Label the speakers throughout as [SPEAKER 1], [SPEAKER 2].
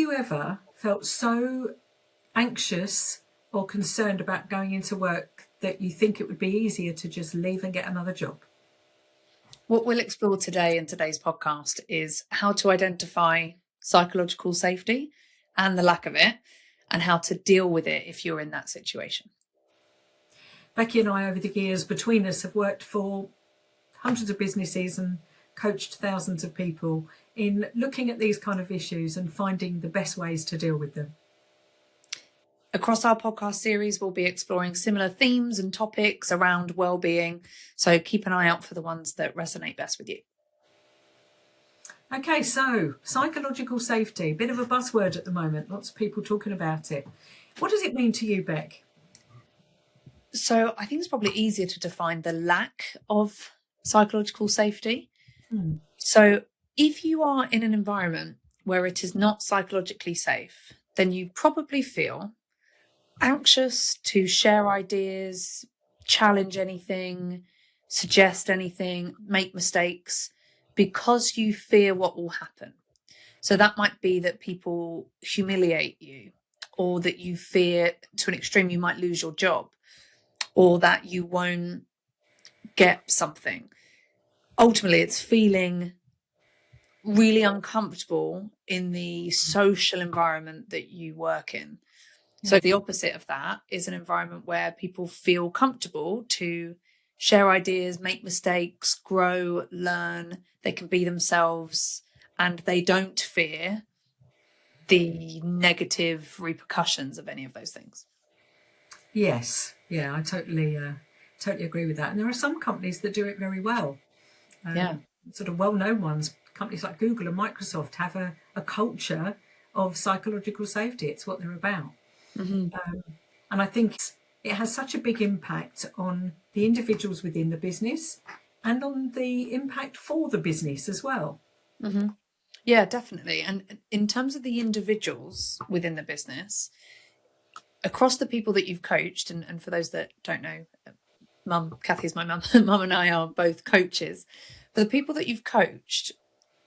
[SPEAKER 1] you ever felt so anxious or concerned about going into work that you think it would be easier to just leave and get another job?
[SPEAKER 2] What we'll explore today in today's podcast is how to identify psychological safety and the lack of it, and how to deal with it if you're in that situation.
[SPEAKER 1] Becky and I, over the years, between us, have worked for hundreds of businesses and coached thousands of people in looking at these kind of issues and finding the best ways to deal with them.
[SPEAKER 2] Across our podcast series, we'll be exploring similar themes and topics around well-being, so keep an eye out for the ones that resonate best with you.
[SPEAKER 1] Okay, so psychological safety, bit of a buzzword at the moment, lots of people talking about it. What does it mean to you, Beck?
[SPEAKER 2] So I think it's probably easier to define the lack of psychological safety. So if you are in an environment where it is not psychologically safe, then you probably feel anxious to share ideas, challenge anything, suggest anything, make mistakes, because you fear what will happen. So that might be that people humiliate you, or that you fear to an extreme you might lose your job, or that you won't get something. Ultimately, it's feeling really uncomfortable in the social environment that you work in. So the opposite of that is an environment where people feel comfortable to share ideas, make mistakes, grow, learn. They can be themselves, and they don't fear the negative repercussions of any of those things.
[SPEAKER 1] Yes, yeah, I totally agree with that. And there are some companies that do it very well. Sort of well-known ones, companies like Google and Microsoft, have a culture of psychological safety. It's what they're about. And I think it has such a big impact on the individuals within the business and on the impact for the business as well.
[SPEAKER 2] Yeah, definitely. And in terms of the individuals within the business, across the people that you've coached, and for those that don't know, Kathy is my mum, mum and I are both coaches. For the people that you've coached,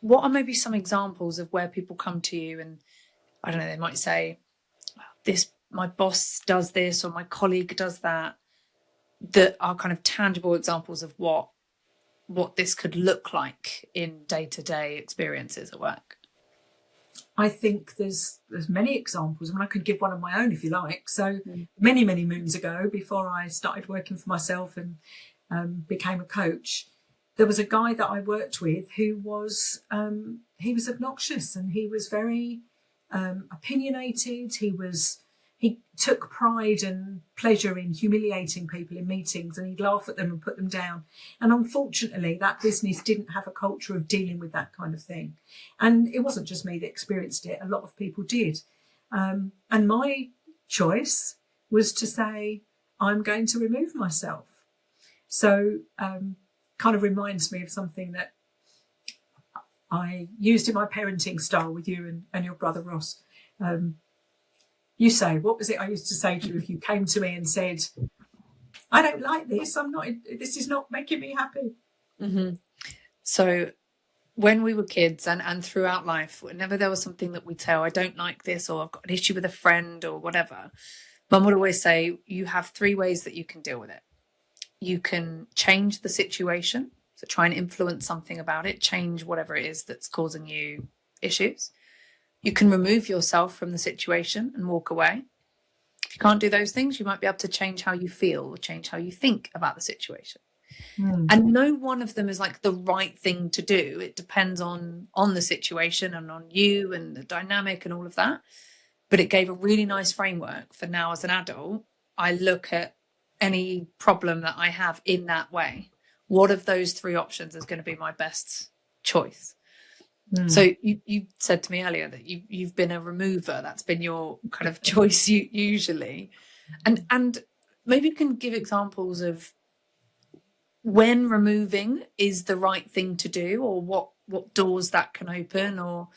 [SPEAKER 2] what are maybe some examples of where people come to you and, I don't know, they might say, my boss does this, or my colleague does that are kind of tangible examples of what this could look like in day-to-day experiences at work?
[SPEAKER 1] I think there's many examples. I mean, I could give one of my own if you like. So many moons ago, before I started working for myself and became a coach, there was a guy that I worked with who was he was obnoxious, and he was very opinionated. He took pride and pleasure in humiliating people in meetings, and he'd laugh at them and put them down. And unfortunately, that business didn't have a culture of dealing with that kind of thing. And it wasn't just me that experienced it. A lot of people did. And my choice was to say, I'm going to remove myself. So kind of reminds me of something that I used in my parenting style with you and your brother Ross. You say, what was it I used to say to you if you came to me and said, I don't like this, this is not making me happy?
[SPEAKER 2] So when we were kids and throughout life, whenever there was something that we'd say, I don't like this, or I've got an issue with a friend or whatever, Mum would always say, you have 3 ways that you can deal with it. You can change the situation, so try and influence something about it, change whatever it is that's causing you issues. You can remove yourself from the situation and walk away. If you can't do those things, you might be able to change how you feel or change how you think about the situation. And no one of them is like the right thing to do. It depends on the situation and on you and the dynamic and all of that. But it gave a really nice framework for now as an adult. I look at any problem that I have in that way. What of those 3 options is going to be my best choice? So you said to me earlier that you've been a remover. That's been your kind of choice usually. And maybe you can give examples of when removing is the right thing to do, or what doors that can open, or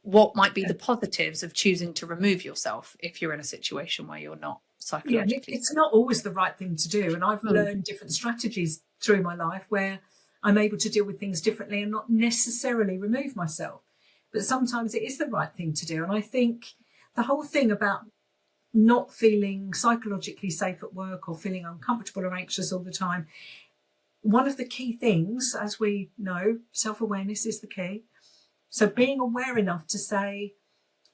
[SPEAKER 2] what might be the positives of choosing to remove yourself if you're in a situation where you're not psychologically.
[SPEAKER 1] It's not always the right thing to do. And I've learned different strategies through my life where I'm able to deal with things differently and not necessarily remove myself. but sometimes it is the right thing to do. And I think the whole thing about not feeling psychologically safe at work or feeling uncomfortable or anxious all the time, one of the key things, as we know, self-awareness is the key. So being aware enough to say,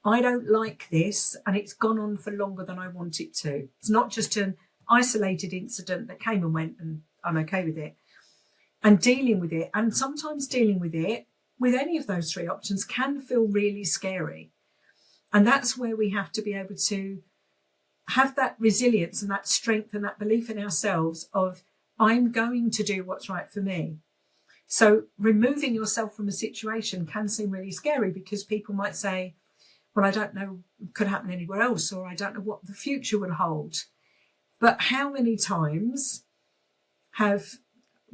[SPEAKER 1] I don't like this, and it's gone on for longer than I want it to. It's not just an isolated incident that came and went and I'm okay with it. And dealing with it, and sometimes dealing with it with any of those three options can feel really scary. And that's where we have to be able to have that resilience and that strength and that belief in ourselves of, I'm going to do what's right for me. So removing yourself from a situation can seem really scary because people might say, well, I don't know, could happen anywhere else, or I don't know what the future would hold. But how many times I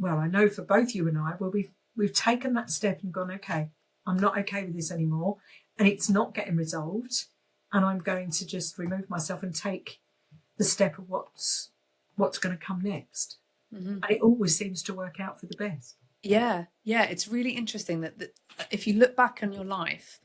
[SPEAKER 1] know for both you and I, where we've taken that step and gone, okay, I'm not okay with this anymore, and it's not getting resolved, and I'm going to just remove myself and take the step of what's going to come next. And it always seems to work out for the best.
[SPEAKER 2] Yeah. It's really interesting that if you look back on your life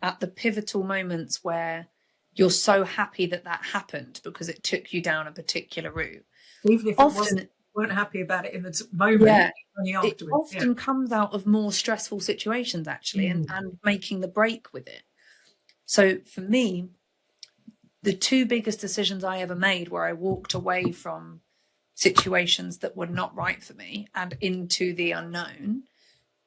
[SPEAKER 2] at the pivotal moments where you're so happy that happened because it took you down a particular route.
[SPEAKER 1] Even if you weren't happy about it in the moment,
[SPEAKER 2] it often comes out of more stressful situations, actually, and making the break with it. So for me, the two biggest decisions I ever made where I walked away from situations that were not right for me and into the unknown,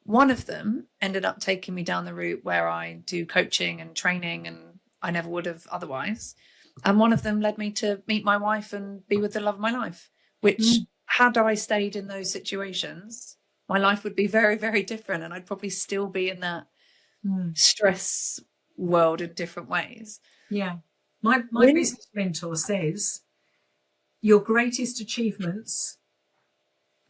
[SPEAKER 2] one of them ended up taking me down the route where I do coaching and training, and I never would have otherwise. And one of them led me to meet my wife and be with the love of my life, which had I stayed in those situations, my life would be very, very different. And I'd probably still be in that stress world in different ways.
[SPEAKER 1] Yeah. My business mentor says, your greatest achievements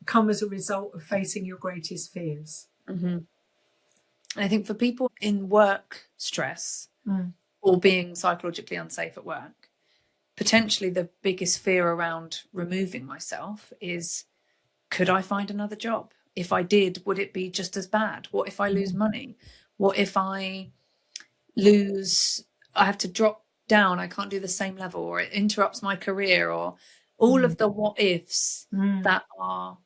[SPEAKER 1] come as a result of facing your greatest fears.
[SPEAKER 2] And I think for people in work stress or being psychologically unsafe at work, potentially the biggest fear around removing myself is, could I find another job? If I did, would it be just as bad? What if I lose money? What if I have to drop down, I can't do the same level, or it interrupts my career, or all of the what ifs that are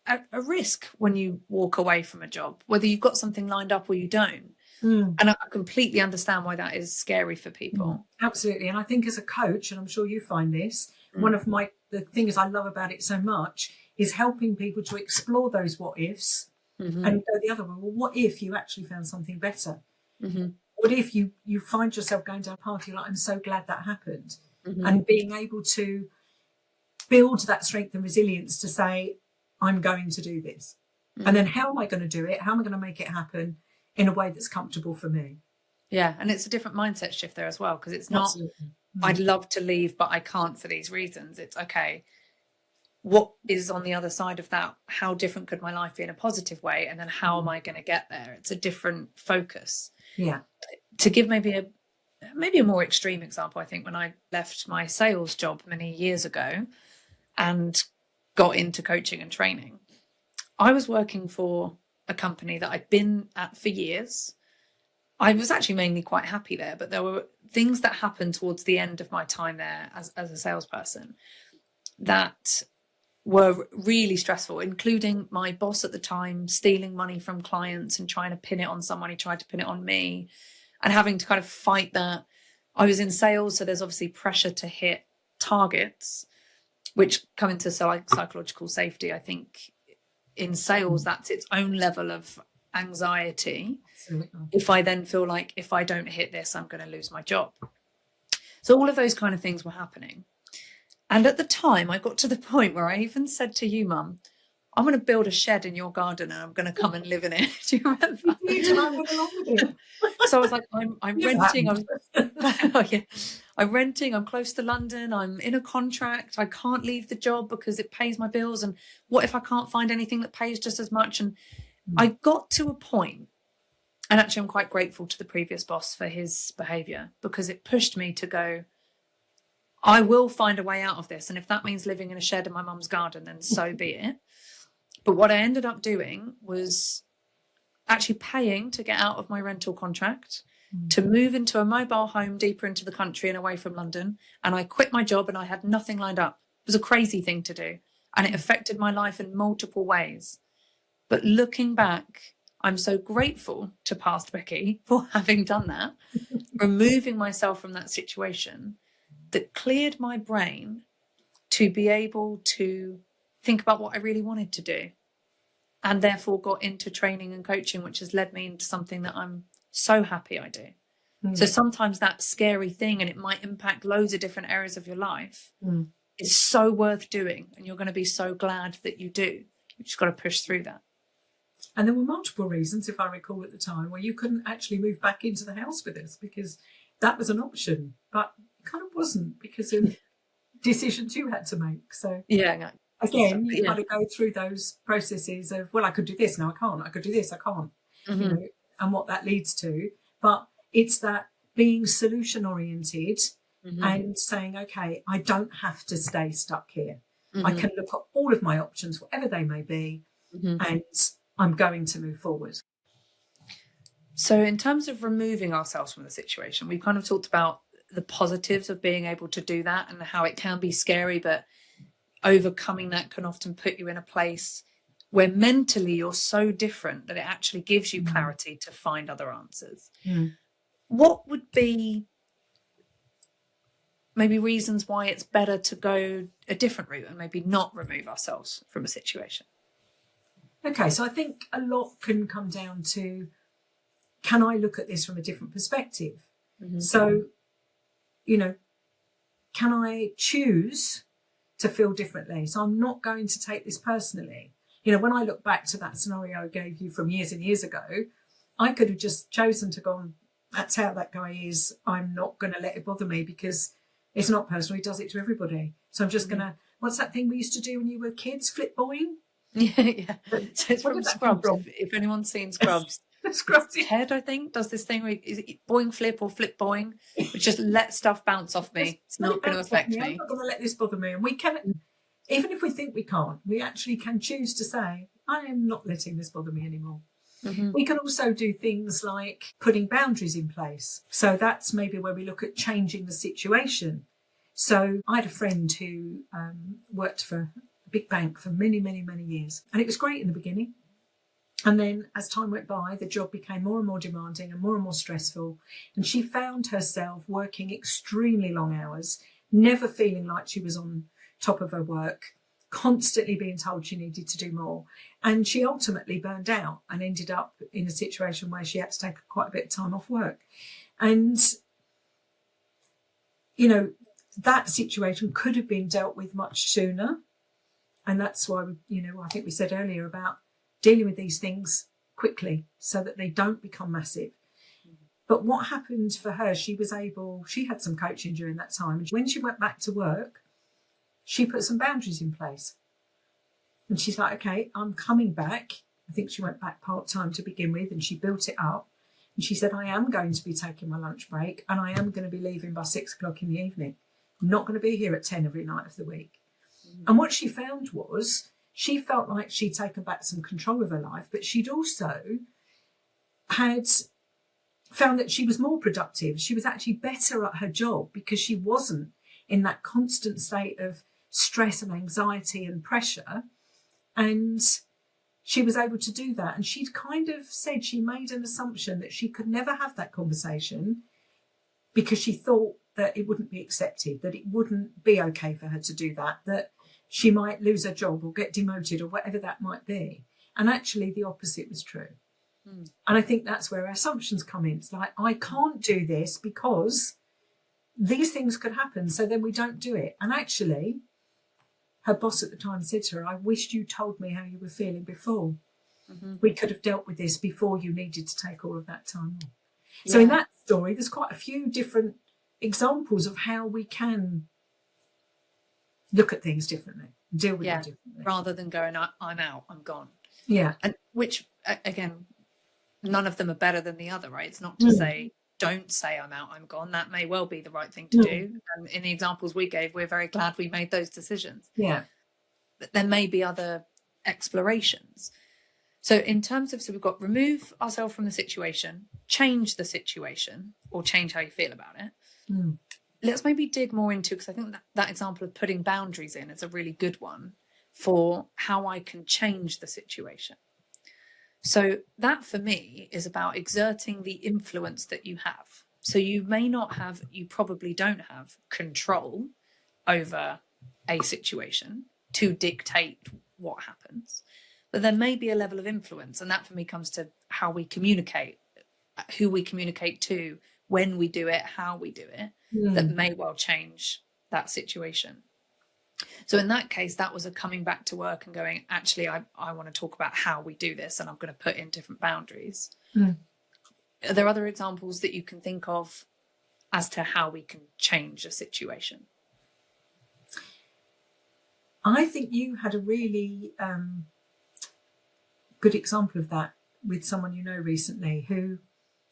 [SPEAKER 2] a risk when you walk away from a job, whether you've got something lined up or you don't. And I completely understand why that is scary for people.
[SPEAKER 1] Absolutely. And I think as a coach, and I'm sure you find this, one of the things I love about it so much is helping people to explore those what ifs and go the other way. Well, what if you actually found something better? What if you find yourself going to a party like, I'm so glad that happened, and being able to build that strength and resilience to say, I'm going to do this. And then how am I going to do it? How am I going to make it happen in a way that's comfortable for me?
[SPEAKER 2] Yeah. And it's a different mindset shift there as well, because it's not, I'd love to leave, but I can't for these reasons. It's okay, what is on the other side of that? How different could my life be in a positive way? And then how am I going to get there? It's a different focus.
[SPEAKER 1] Yeah.
[SPEAKER 2] To give maybe a more extreme example, I think when I left my sales job many years ago and got into coaching and training, I was working for a company that I'd been at for years. I was actually mainly quite happy there, but there were things that happened towards the end of my time there as a salesperson that were really stressful, including my boss at the time stealing money from clients and trying to pin it on someone. He tried to pin it on me and having to kind of fight that. I was in sales, so there's obviously pressure to hit targets, which come into psychological safety. I think in sales, that's its own level of anxiety. If I then feel like if I don't hit this, I'm going to lose my job. So all of those kind of things were happening. And at the time, I got to the point where I even said to you, Mum, I'm going to build a shed in your garden and I'm going to come and live in it. Do you remember? So I was like, I'm renting. I'm renting. I'm close to London. I'm in a contract. I can't leave the job because it pays my bills. And what if I can't find anything that pays just as much? And I got to a point, and actually I'm quite grateful to the previous boss for his behaviour, because it pushed me to go, I will find a way out of this. And if that means living in a shed in my mum's garden, then so be it. But what I ended up doing was actually paying to get out of my rental contract, to move into a mobile home deeper into the country and away from London. And I quit my job and I had nothing lined up. It was a crazy thing to do. And it affected my life in multiple ways. But looking back, I'm so grateful to past Becky for having done that, removing myself from that situation, that cleared my brain to be able to think about what I really wanted to do, and therefore got into training and coaching, which has led me into something that I'm so happy I do. So sometimes that scary thing, and it might impact loads of different areas of your life, is so worth doing, and you're going to be so glad that you do. You just got to push through that.
[SPEAKER 1] And there were multiple reasons, if I recall at the time, where you couldn't actually move back into the house with us because that was an option, but it kind of wasn't because of decisions you had to make. So
[SPEAKER 2] yeah,
[SPEAKER 1] again, you got to go through those processes of, well, I could do this, no, I can't. I could do this, I can't. You know, and what that leads to. But it's that being solution oriented and saying, okay, I don't have to stay stuck here. I can look at all of my options, whatever they may be, and I'm going to move forward.
[SPEAKER 2] So in terms of removing ourselves from the situation, we've kind of talked about the positives of being able to do that and how it can be scary, but overcoming that can often put you in a place where mentally you're so different that it actually gives you clarity to find other answers. What would be maybe reasons why it's better to go a different route and maybe not remove ourselves from a situation?
[SPEAKER 1] Okay, so I think a lot can come down to, can I look at this from a different perspective? So, you know, can I choose to feel differently? So I'm not going to take this personally. You know, when I look back to that scenario I gave you from years and years ago, I could have just chosen to go, that's how that guy is. I'm not going to let it bother me because it's not personal. He does it to everybody. So I'm just going to, what's that thing we used to do when you were kids? Flip boying?
[SPEAKER 2] Yeah. So it's from Scrubs. If anyone's seen Scrubs, Ted, I think, does this thing where is it boing flip or flip boing, which just let stuff bounce off me. It's not going to affect me.
[SPEAKER 1] I'm not going to let this bother me. And we can, even if we think we can't, we actually can choose to say, I am not letting this bother me anymore. We can also do things like putting boundaries in place. So that's maybe where we look at changing the situation. So I had a friend who worked for a big bank for many, many, many years. And it was great in the beginning. And then as time went by, the job became more and more demanding and more stressful. And she found herself working extremely long hours, never feeling like she was on top of her work, constantly being told she needed to do more. And she ultimately burned out and ended up in a situation where she had to take quite a bit of time off work. And, you know, that situation could have been dealt with much sooner. And that's why, you know, I think we said earlier about dealing with these things quickly so that they don't become massive. But what happened for her, she had some coaching during that time. And when she went back to work, she put some boundaries in place. And she's like, okay, I'm coming back. I think she went back part-time to begin with, and she built it up. And she said, I am going to be taking my lunch break, and I am going to be leaving by 6 o'clock in the evening. I'm not going to be here at 10 every night of the week. And what she found was she felt like she'd taken back some control of her life, but she'd also had found that she was more productive. She was actually better at her job because she wasn't in that constant state of stress and anxiety and pressure. And she was able to do that. And she'd kind of said she made an assumption that she could never have that conversation because she thought that it wouldn't be accepted, that it wouldn't be okay for her to do that, that she might lose her job or get demoted or whatever that might be. And actually the opposite was true. And I think that's where our assumptions come in. It's like, I can't do this because these things could happen. So then we don't do it. And actually, her boss at the time said to her, I wished you told me how you were feeling before. We could have dealt with this before you needed to take all of that time off. Yeah. So in that story, there's quite a few different examples of how we can look at things differently, deal with them differently.
[SPEAKER 2] Rather than going, I'm out, I'm gone.
[SPEAKER 1] Yeah.
[SPEAKER 2] And which, again, none of them are better than the other, right? It's not to say, don't say I'm out, I'm gone. That may well be the right thing to do. And in the examples we gave, we're very glad we made those decisions.
[SPEAKER 1] Yeah.
[SPEAKER 2] But there may be other explorations. So in terms of, so we've got remove ourselves from the situation, change the situation, or change how you feel about it.
[SPEAKER 1] Mm.
[SPEAKER 2] Let's maybe dig more into, because I think that example of putting boundaries in is a really good one for how I can change the situation. So that for me is about exerting the influence that you have. So you may not have, you probably don't have control over a situation to dictate what happens, but there may be a level of influence. And that for me comes to how we communicate, who we communicate to, when we do it, how we do it, that may well change that situation. So in that case, that was a coming back to work and going, actually, I want to talk about how we do this, and I'm going to put in different boundaries. Are there other examples that you can think of as to how we can change a situation?
[SPEAKER 1] I think you had a really good example of that with someone you know recently who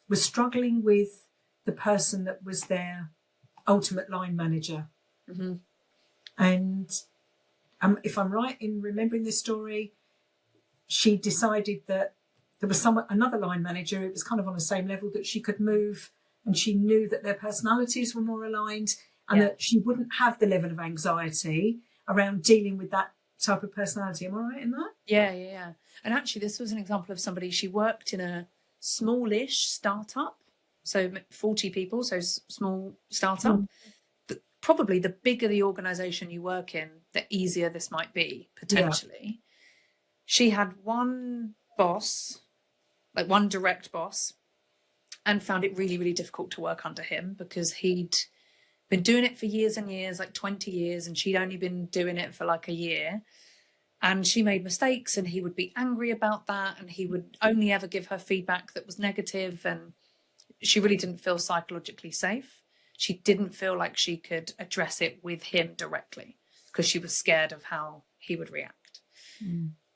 [SPEAKER 1] was struggling with the person that was their ultimate line manager.
[SPEAKER 2] Mm-hmm.
[SPEAKER 1] And if I'm right in remembering this story, she decided that there was another line manager, it was kind of on the same level, that she could move, and she knew that their personalities were more aligned, and that she wouldn't have the level of anxiety around dealing with that type of personality. Am I right in that?
[SPEAKER 2] Yeah. And actually, this was an example of somebody, she worked in a smallish startup, so 40 people, so small startup. Probably the bigger the organization you work in, the easier this might be, potentially. Yeah. She had one boss, like one direct boss, and found it really, really difficult to work under him because he'd been doing it for years and years, like 20 years, and she'd only been doing it for like a year. And she made mistakes, and he would be angry about that, and he would only ever give her feedback that was negative, and she really didn't feel psychologically safe. She didn't feel like she could address it with him directly because she was scared of how he would react.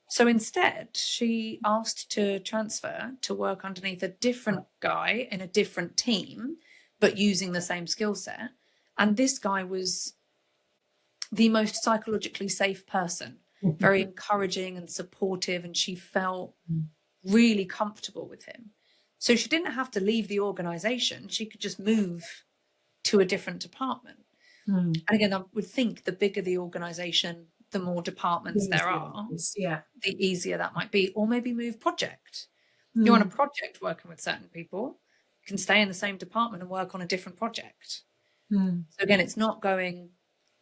[SPEAKER 2] So instead, she asked to transfer to work underneath a different guy in a different team, but using the same skill set. And this guy was the most psychologically safe person, very encouraging and supportive, and she felt really comfortable with him. So she didn't have to leave the organization. She could just move to a different department. And again, I would think the bigger the organization, the more departments there are, the easier that might be. Or maybe move project. You're on a project working with certain people, you can stay in the same department and work on a different project. So again, it's not going,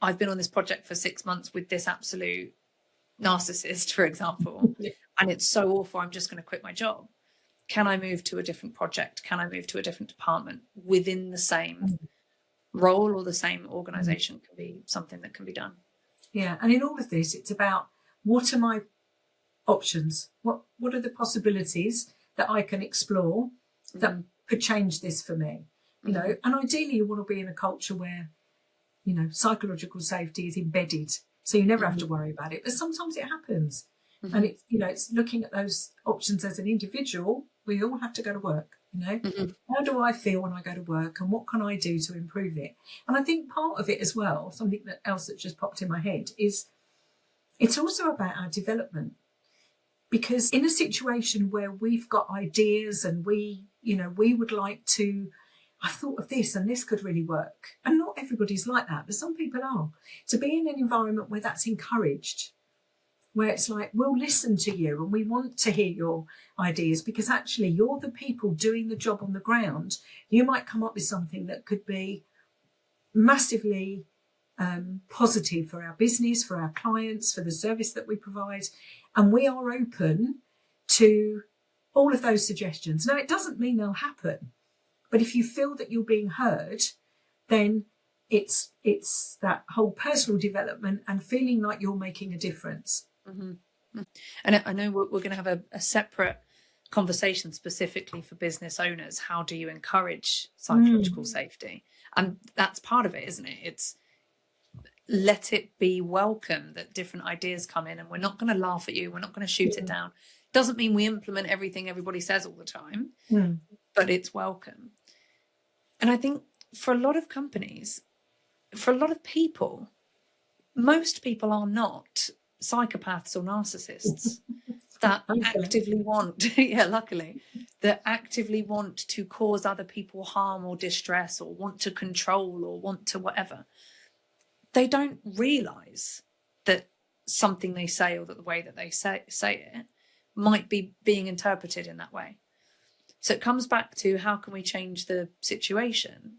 [SPEAKER 2] I've been on this project for 6 months with this absolute narcissist, for example, and it's so awful, I'm just going to quit my job. Can I move to a different project? Can I move to a different department within the same role or the same organization? Can be something that can be done.
[SPEAKER 1] Yeah, and in all of this, it's about, what are my options? What are the possibilities that I can explore that could change this for me? You know, and ideally you want to be in a culture where, you know, psychological safety is embedded, so you never have to worry about it. But sometimes it happens. And it's, you know, it's looking at those options as an individual. We all have to go to work, you know. How do I feel when I go to work, and what can I do to improve it? And I think part of it as well, something else that just popped in my head, is it's also about our development. Because in a situation where we've got ideas and we would like to, I've thought of this and this could really work. And not everybody's like that, but some people are. To be in an environment where that's encouraged, where it's like, we'll listen to you and we want to hear your ideas, because actually you're the people doing the job on the ground. You might come up with something that could be massively positive for our business, for our clients, for the service that we provide. And we are open to all of those suggestions. Now, it doesn't mean they'll happen, but if you feel that you're being heard, then it's that whole personal development and feeling like you're making a difference.
[SPEAKER 2] And I know we're going to have a separate conversation specifically for business owners. How do you encourage psychological safety? And that's part of it, isn't it? It's let it be welcome that different ideas come in, and we're not going to laugh at you. We're not going to shoot it down. Doesn't mean we implement everything everybody says all the time, but it's welcome. And I think for a lot of companies, for a lot of people, most people are not psychopaths or narcissists. that
[SPEAKER 1] Hopefully.
[SPEAKER 2] actively want, yeah, luckily, that actively want to cause other people harm or distress or want to control or want to whatever, they don't realize that something they say or that the way that they say it might be being interpreted in that way. So it comes back to how can we change the situation,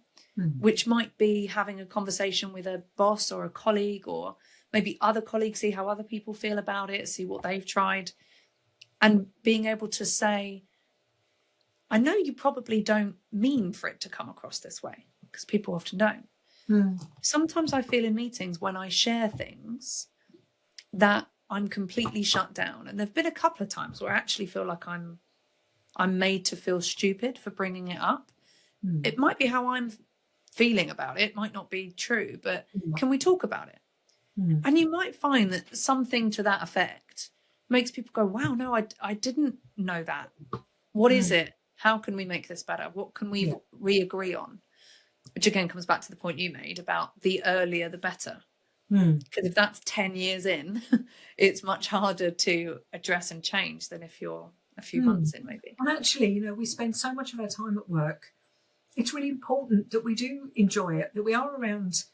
[SPEAKER 2] which might be having a conversation with a boss or a colleague, or maybe other colleagues, see how other people feel about it, see what they've tried, and being able to say, I know you probably don't mean for it to come across this way, because people often don't. Sometimes I feel in meetings when I share things that I'm completely shut down. And there've been a couple of times where I actually feel like I'm made to feel stupid for bringing it up. It might be how I'm feeling about it, might not be true, but can we talk about it? And you might find that something to that effect makes people go, wow, no, I didn't know that. What is it? How can we make this better? What can we re-agree on? Which again comes back to the point you made about the earlier the better. Because if that's 10 years in, it's much harder to address and change than if you're a few months in, maybe.
[SPEAKER 1] And actually, we spend so much of our time at work. It's really important that we do enjoy it, that we are around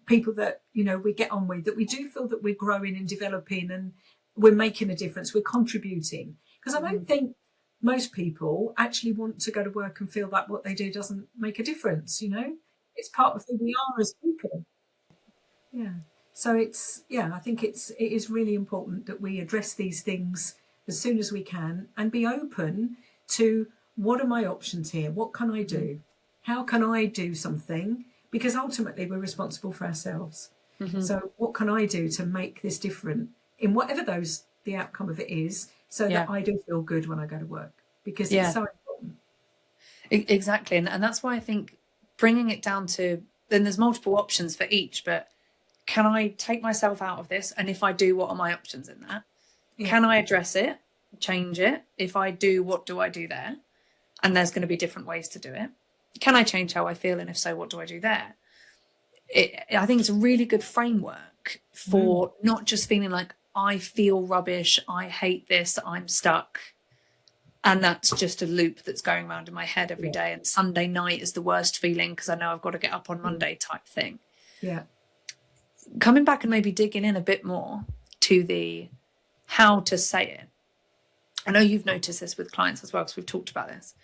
[SPEAKER 1] people that, we get on with, that we do feel that we're growing and developing and we're making a difference, we're contributing. Because I don't think most people actually want to go to work and feel that what they do doesn't make a difference, It's part of who we are as people. Yeah. So I think it is really important that we address these things as soon as we can and be open to what are my options here? What can I do? How can I do something? Because ultimately we're responsible for ourselves. So what can I do to make this different in whatever the outcome of it is, so that I do feel good when I go to work, because it's so important.
[SPEAKER 2] Exactly. And that's why I think bringing it down to, then there's multiple options for each, but can I take myself out of this? And if I do, what are my options in that? Can I address it, change it? If I do, what do I do there? And there's going to be different ways to do it. Can I change how I feel? And if so, what do I do there? I think it's a really good framework for not just feeling like I feel rubbish, I hate this, I'm stuck. And that's just a loop that's going around in my head every day. And Sunday night is the worst feeling because I know I've got to get up on Monday type thing.
[SPEAKER 1] Yeah.
[SPEAKER 2] Coming back and maybe digging in a bit more to the how to say it. I know you've noticed this with clients as well, because we've talked about this,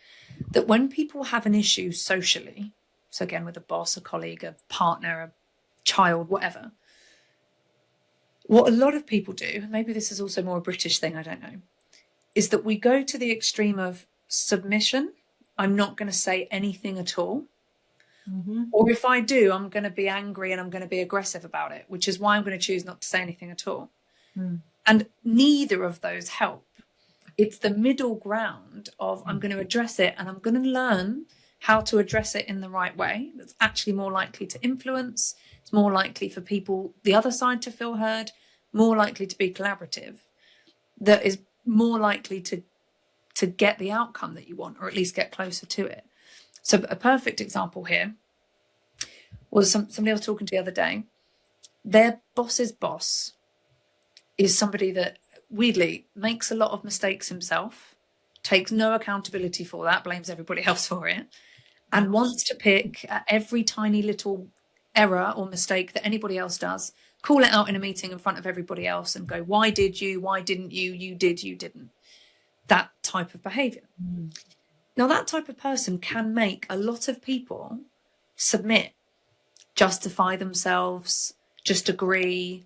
[SPEAKER 2] that when people have an issue socially, so again with a boss, a colleague, a partner, a child, whatever, what a lot of people do, and maybe this is also more a British thing, I don't know, is that we go to the extreme of submission. I'm not going to say anything at all. Or if I do, I'm going to be angry and I'm going to be aggressive about it, which is why I'm going to choose not to say anything at all. And neither of those help. It's the middle ground of I'm going to address it and I'm going to learn how to address it in the right way. That's actually more likely to influence. It's more likely for people, the other side, to feel heard, more likely to be collaborative, that is more likely to get the outcome that you want, or at least get closer to it. So a perfect example here was somebody I was talking to the other day. Their boss's boss is somebody that weirdly makes a lot of mistakes himself, takes no accountability for that, blames everybody else for it, and wants to pick at every tiny little error or mistake that anybody else does, call it out in a meeting in front of everybody else and go, why did you, why didn't you, you did, you didn't. That type of behaviour. Now, that type of person can make a lot of people submit, justify themselves, just agree,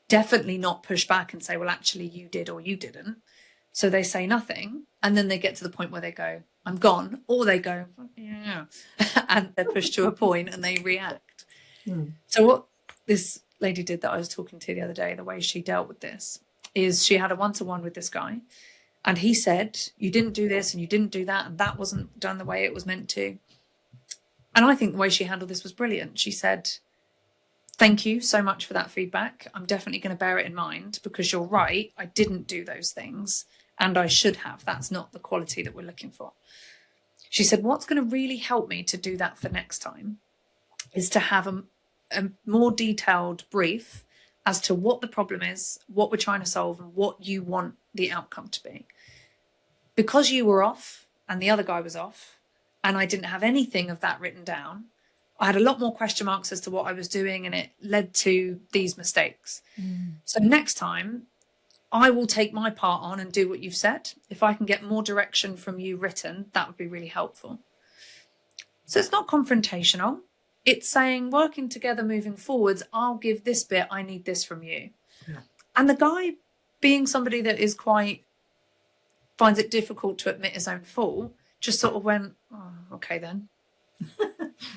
[SPEAKER 2] definitely not push back and say, well, actually, you did or you didn't. So they say nothing. And then they get to the point where they go, I'm gone. Or they go, yeah. And they're pushed to a point and they react. So what this lady did that I was talking to the other day, the way she dealt with this, is she had a one-to-one with this guy. And he said, you didn't do this and you didn't do that. And that wasn't done the way it was meant to. And I think the way she handled this was brilliant. She said, thank you so much for that feedback. I'm definitely going to bear it in mind, because you're right. I didn't do those things and I should have. That's not the quality that we're looking for. She said, what's going to really help me to do that for next time is to have a more detailed brief as to what the problem is, what we're trying to solve, and what you want the outcome to be. Because you were off and the other guy was off, and I didn't have anything of that written down, I had a lot more question marks as to what I was doing, and it led to these mistakes. So next time, I will take my part on and do what you've said. If I can get more direction from you written, that would be really helpful. So it's not confrontational. It's saying, working together, moving forwards, I'll give this bit, I need this from you.
[SPEAKER 1] Yeah.
[SPEAKER 2] And the guy, being somebody that is finds it difficult to admit his own fault, just sort of went, oh, okay then.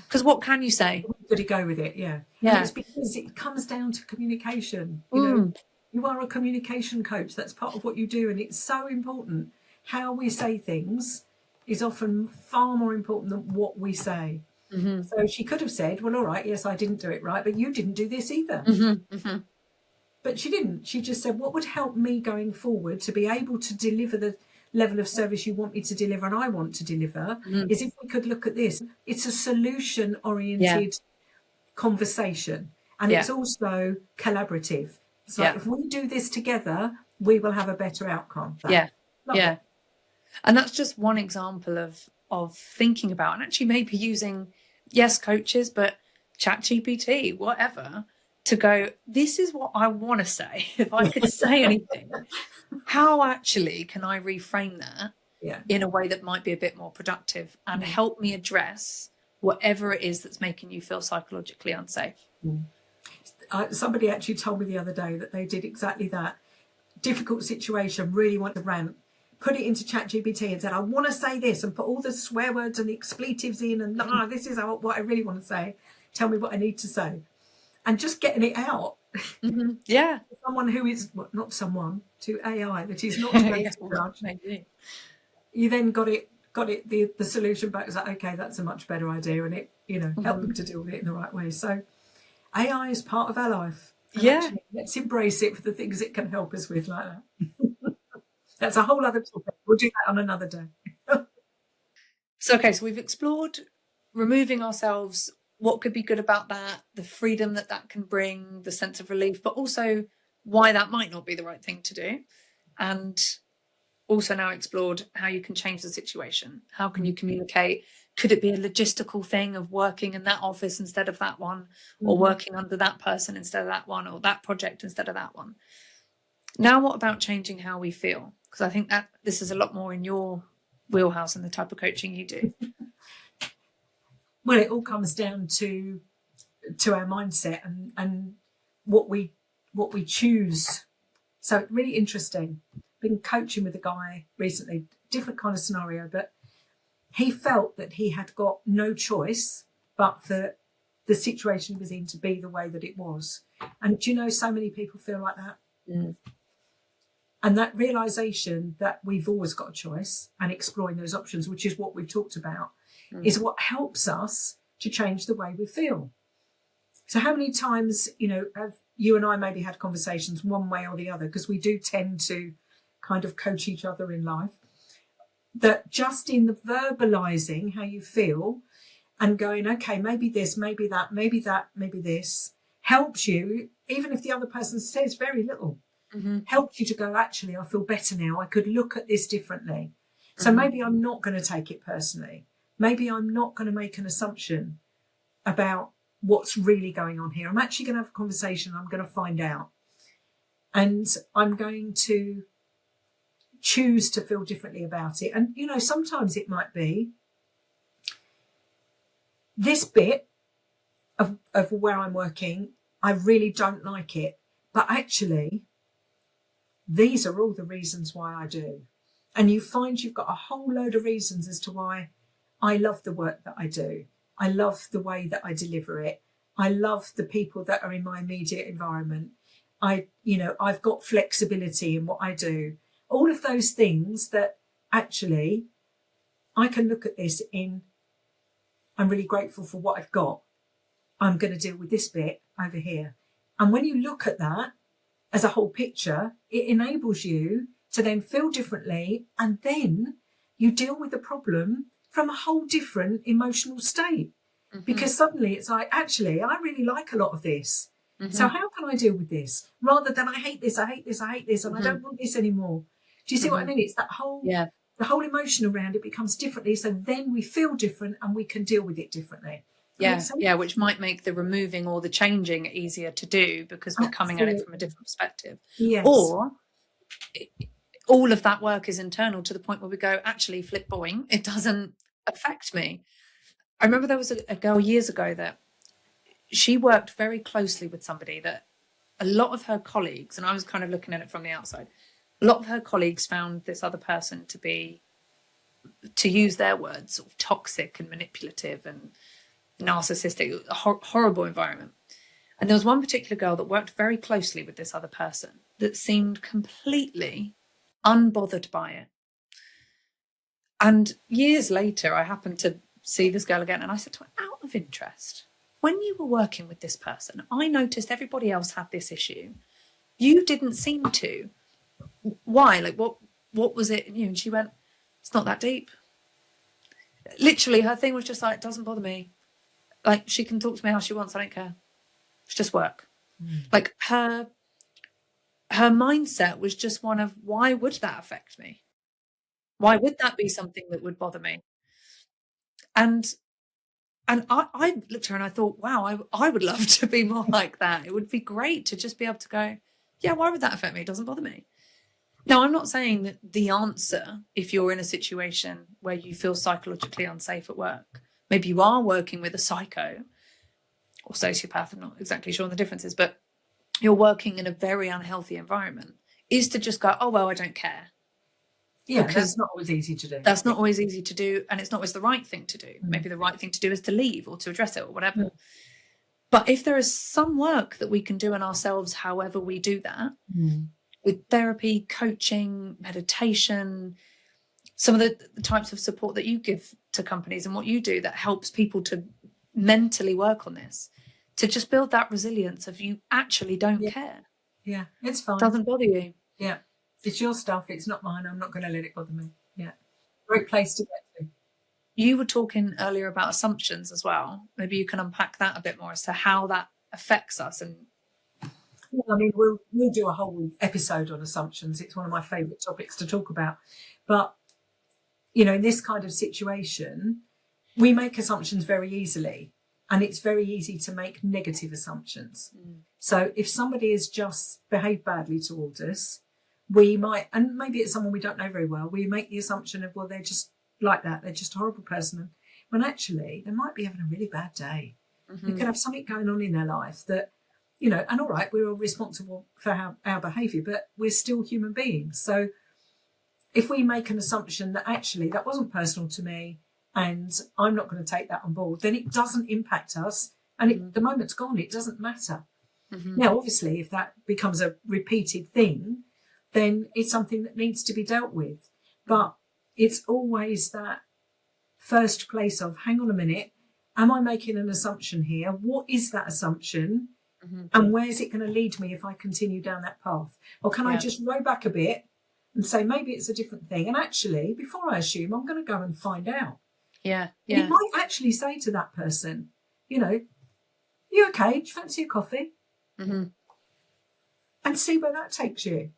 [SPEAKER 2] Because what can you say?
[SPEAKER 1] Did he go with it? Yeah.
[SPEAKER 2] Yeah.
[SPEAKER 1] And it's because it comes down to communication. You know, you are a communication coach. That's part of what you do. And it's so important. How we say things is often far more important than what we say. So she could have said, well, all right, yes, I didn't do it right, but you didn't do this either. But she didn't. She just said, what would help me going forward to be able to deliver the level of service you want me to deliver and I want to deliver is if we could look at this. It's a solution-oriented conversation, and it's also collaborative. It's like, if we do this together, we will have a better outcome.
[SPEAKER 2] And that's just one example of thinking about, and actually maybe using, coaches, but ChatGPT, whatever, to go, this is what I want to say. If I could say anything, how actually can I reframe that in a way that might be a bit more productive and help me address whatever it is that's making you feel psychologically unsafe?
[SPEAKER 1] Somebody actually told me the other day that they did exactly that. Difficult situation, really want to rant, put it into ChatGPT and said, I want to say this, and put all the swear words and the expletives in, and this is what I really want to say. Tell me what I need to say. And just getting it out. Someone who is, not someone, to AI that is not going to judge. You then got it, the solution back. It's like, okay, that's a much better idea. And it, helped them to deal with it in the right way. So AI is part of our life. And actually, let's embrace it for the things it can help us with, like that. That's a whole other topic. We'll do that on another day.
[SPEAKER 2] So we've explored removing ourselves, what could be good about that, the freedom that can bring, the sense of relief, but also why that might not be the right thing to do. And also now explored how you can change the situation. How can you communicate? Could it be a logistical thing of working in that office instead of that one, or working under that person instead of that one, or that project instead of that one? Now, what about changing how we feel? Because I think that this is a lot more in your wheelhouse and the type of coaching you do.
[SPEAKER 1] Well, it all comes down to our mindset and what we choose. So really interesting. Been coaching with a guy recently, different kind of scenario, but he felt that he had got no choice but for the situation he was in to be the way that it was. And do you know, so many people feel like that. And that realization that we've always got a choice and exploring those options, which is what we've talked about, is what helps us to change the way we feel. So how many times, have you and I maybe had conversations one way or the other, because we do tend to kind of coach each other in life, that just in the verbalizing how you feel and going, okay, maybe this, maybe that, maybe this, helps you, even if the other person says very little, helps you to go, actually, I feel better now. I could look at this differently. So maybe I'm not going to take it personally. Maybe I'm not going to make an assumption about what's really going on here. I'm actually going to have a conversation. I'm going to find out. And I'm going to choose to feel differently about it. And, sometimes it might be this bit of where I'm working, I really don't like it. But actually, these are all the reasons why I do. And you find you've got a whole load of reasons as to why I love the work that I do. I love the way that I deliver it. I love the people that are in my immediate environment. I've got flexibility in what I do. All of those things that actually I can look at this in, I'm really grateful for what I've got. I'm going to deal with this bit over here. And when you look at that as a whole picture, it enables you to then feel differently, and then you deal with the problem from a whole different emotional state. Because suddenly it's like, actually, I really like a lot of this. So how can I deal with this? Rather than I hate this, I hate this, I hate this, and I don't want this anymore. Do you see what I mean? It's that whole the whole emotion around it becomes differently. So then we feel different and we can deal with it differently.
[SPEAKER 2] Which might make the removing or the changing easier to do because we're coming at it from a different perspective.
[SPEAKER 1] Yes.
[SPEAKER 2] Or all of that work is internal to the point where we go, actually, flip boing, it doesn't affect me. I remember there was a girl years ago that she worked very closely with somebody that a lot of her colleagues, and I was kind of looking at it from the outside, a lot of her colleagues found this other person to be, to use their words, sort of toxic and manipulative and narcissistic, a horrible environment. And there was one particular girl that worked very closely with this other person that seemed completely unbothered by it. And years later, I happened to see this girl again, and I said to her, out of interest, when you were working with this person, I noticed everybody else had this issue. You didn't seem to. Why? Like, what was it in you? And she went, it's not that deep. Literally, her thing was just like, it doesn't bother me. Like, she can talk to me how she wants. I don't care. It's just work. Like, her mindset was just one of, why would that affect me? Why would that be something that would bother me? And I looked at her and I thought, wow, I would love to be more like that. It would be great to just be able to go, yeah, why would that affect me? It doesn't bother me. Now, I'm not saying that the answer, if you're in a situation where you feel psychologically unsafe at work, maybe you are working with a psycho or sociopath, I'm not exactly sure on the differences, but you're working in a very unhealthy environment, is to just go, oh, well, I don't care.
[SPEAKER 1] Yeah, because that's not always easy to do.
[SPEAKER 2] That's not always easy to do, and it's not always the right thing to do. Maybe the right thing to do is to leave or to address it or whatever. But if there is some work that we can do in ourselves, however we do that, with therapy, coaching, meditation, some of the types of support that you give to companies and what you do that helps people to mentally work on this, to just build that resilience of you actually don't care.
[SPEAKER 1] Yeah, it's fine.
[SPEAKER 2] It doesn't bother you.
[SPEAKER 1] Yeah. It's your stuff. It's not mine. I'm not going to let it bother me. Yeah. Great place to get to.
[SPEAKER 2] You were talking earlier about assumptions as well. Maybe you can unpack that a bit more as to how that affects us. And
[SPEAKER 1] I mean, we'll do a whole episode on assumptions. It's one of my favourite topics to talk about. But, you know, in this kind of situation, we make assumptions very easily. And it's very easy to make negative assumptions. So if somebody has just behaved badly towards us, we might, and maybe it's someone we don't know very well, we make the assumption of, well, they're just like that. They're just a horrible person. When actually they might be having a really bad day. They could have something going on in their life that, you know, and all right, we're all responsible for our behaviour, but we're still human beings. So if we make an assumption that actually that wasn't personal to me and I'm not going to take that on board, then it doesn't impact us. And the moment's gone, it doesn't matter. Now, obviously, if that becomes a repeated thing, then it's something that needs to be dealt with. But it's always that first place of, hang on a minute, am I making an assumption here? What is that assumption? And where's it going to lead me if I continue down that path? Or can I just row back a bit and say, maybe it's a different thing? And actually, before I assume, I'm going to go and find out. You might actually say to that person, you know, you okay? Do you fancy a coffee? And see where that takes you.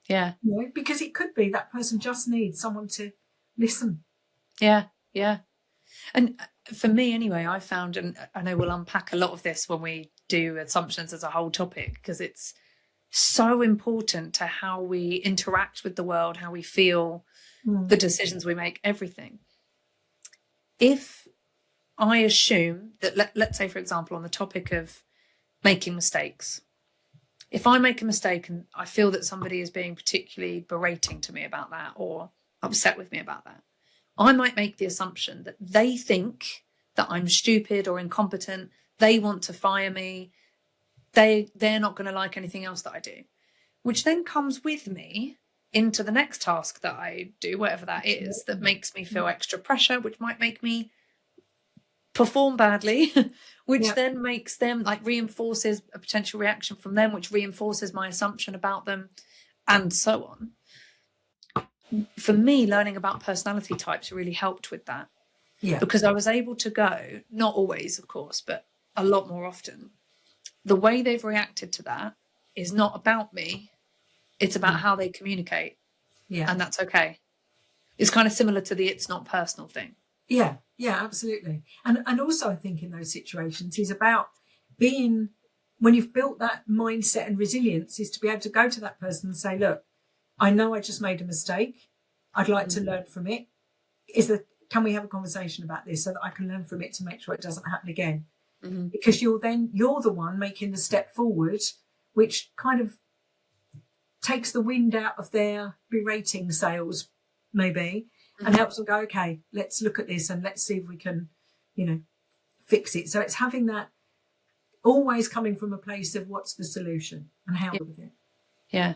[SPEAKER 1] You know, because it could be that person just needs someone to listen.
[SPEAKER 2] And for me anyway, I found, and I know we'll unpack a lot of this when we do assumptions as a whole topic, because it's so important to how we interact with the world, how we feel, the decisions we make, everything. If I assume that, let's say, for example, on the topic of making mistakes, if I make a mistake and I feel that somebody is being particularly berating to me about that or upset with me about that, I might make the assumption that they think that I'm stupid or incompetent. They want to fire me. They're not going to like anything else that I do, which then comes with me into the next task that I do, whatever that is, that makes me feel extra pressure, which might make me perform badly, which then makes them, like, reinforces a potential reaction from them, which reinforces my assumption about them, and so on. For me, learning about personality types really helped with that. Because I was able to go, not always, of course, but a lot more often, the way they've reacted to that is not about me. It's about how they communicate.
[SPEAKER 1] Yeah.
[SPEAKER 2] And that's okay. It's kind of similar to the it's not personal thing.
[SPEAKER 1] Yeah, absolutely. And also I think in those situations is about being, when you've built that mindset and resilience, is to be able to go to that person and say, look, I know I just made a mistake. I'd like to learn from it. Can we have a conversation about this so that I can learn from it to make sure it doesn't happen again? Because you're the one making the step forward, which kind of takes the wind out of their berating sails, maybe, and helps them go, okay, let's look at this and let's see if we can, fix it. So it's having that always coming from a place of what's the solution and how with it.
[SPEAKER 2] Yeah.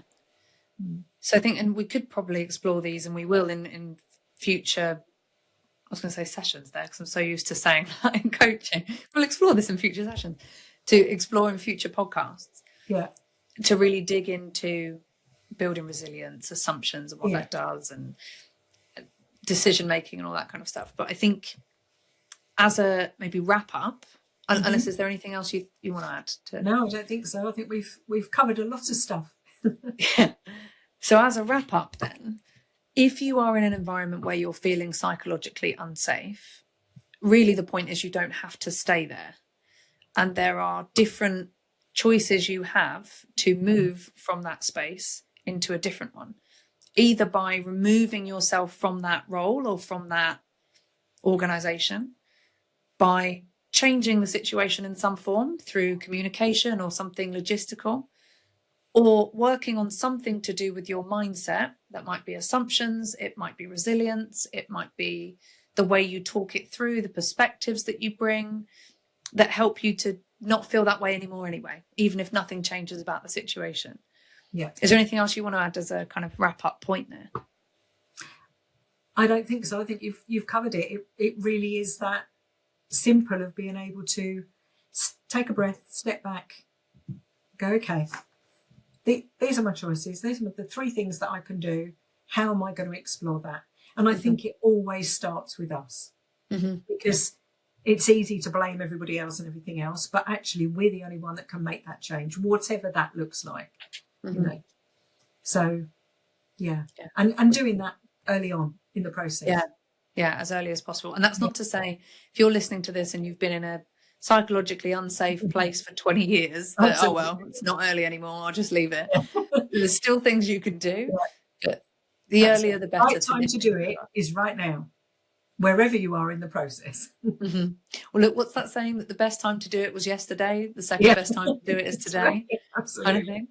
[SPEAKER 2] So I think, and we could probably explore these, and we will in future, I was going to say sessions there, because I'm so used to saying that in coaching. We'll explore this in future sessions, to explore in future podcasts.
[SPEAKER 1] Yeah.
[SPEAKER 2] To really dig into building resilience, assumptions, and what that does, and decision making and all that kind of stuff. But I think as a maybe wrap up, unless is there anything else you want to add to?
[SPEAKER 1] No, I don't think so. I think we've covered a lot of stuff.
[SPEAKER 2] Yeah. So as a wrap up then, if you are in an environment where you're feeling psychologically unsafe, really the point is you don't have to stay there. And there are different choices you have to move from that space into a different one, either by removing yourself from that role or from that organization, by changing the situation in some form through communication or something logistical, or working on something to do with your mindset. That might be assumptions, it might be resilience, it might be the way you talk it through, the perspectives that you bring that help you to not feel that way anymore anyway, even if nothing changes about the situation.
[SPEAKER 1] Yeah.
[SPEAKER 2] Is there anything else you want to add as a kind of wrap up point there?
[SPEAKER 1] I don't think so. I think you've covered it. It really is that simple of being able to take a breath, step back, go, okay, these are my choices. These are the three things that I can do. How am I going to explore that? And I think it always starts with us, because it's easy to blame everybody else and everything else, but actually we're the only one that can make that change, whatever that looks like. So and doing that early on in the process.
[SPEAKER 2] As early as possible. And that's not to say, if you're listening to this and you've been in a psychologically unsafe place for 20 years, that, oh well, it's not early anymore, I'll just leave it. There's still things you can do, but the earlier the better.
[SPEAKER 1] The right time to do it is right now, wherever you are in the process.
[SPEAKER 2] Well, look, what's that saying, that the best time to do it was yesterday, the second best time to do it is today?
[SPEAKER 1] Absolutely.
[SPEAKER 2] Kind of thing.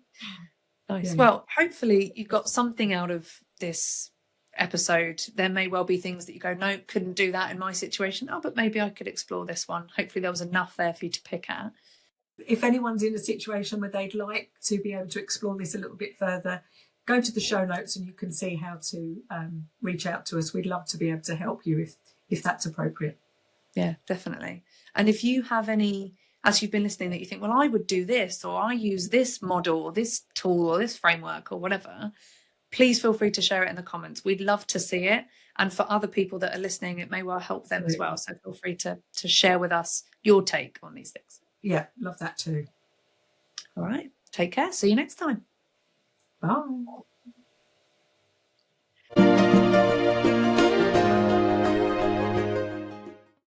[SPEAKER 2] Nice. Well, hopefully you got something out of this episode. There may well be things that you go, no, couldn't do that in my situation. Oh, but maybe I could explore this one. Hopefully there was enough there for you to pick at.
[SPEAKER 1] If anyone's in a situation where they'd like to be able to explore this a little bit further, go to the show notes and you can see how to reach out to us. We'd love to be able to help you if that's appropriate.
[SPEAKER 2] Yeah, definitely. And if you have any, as you've been listening, that you think, well, I would do this, or I use this model or this tool or this framework or whatever, please feel free to share it in the comments. We'd love to see it. And for other people that are listening, it may well help them as well. So feel free to share with us your take on these things.
[SPEAKER 1] Yeah, love that too.
[SPEAKER 2] All right. Take care. See you next time.
[SPEAKER 1] Bye.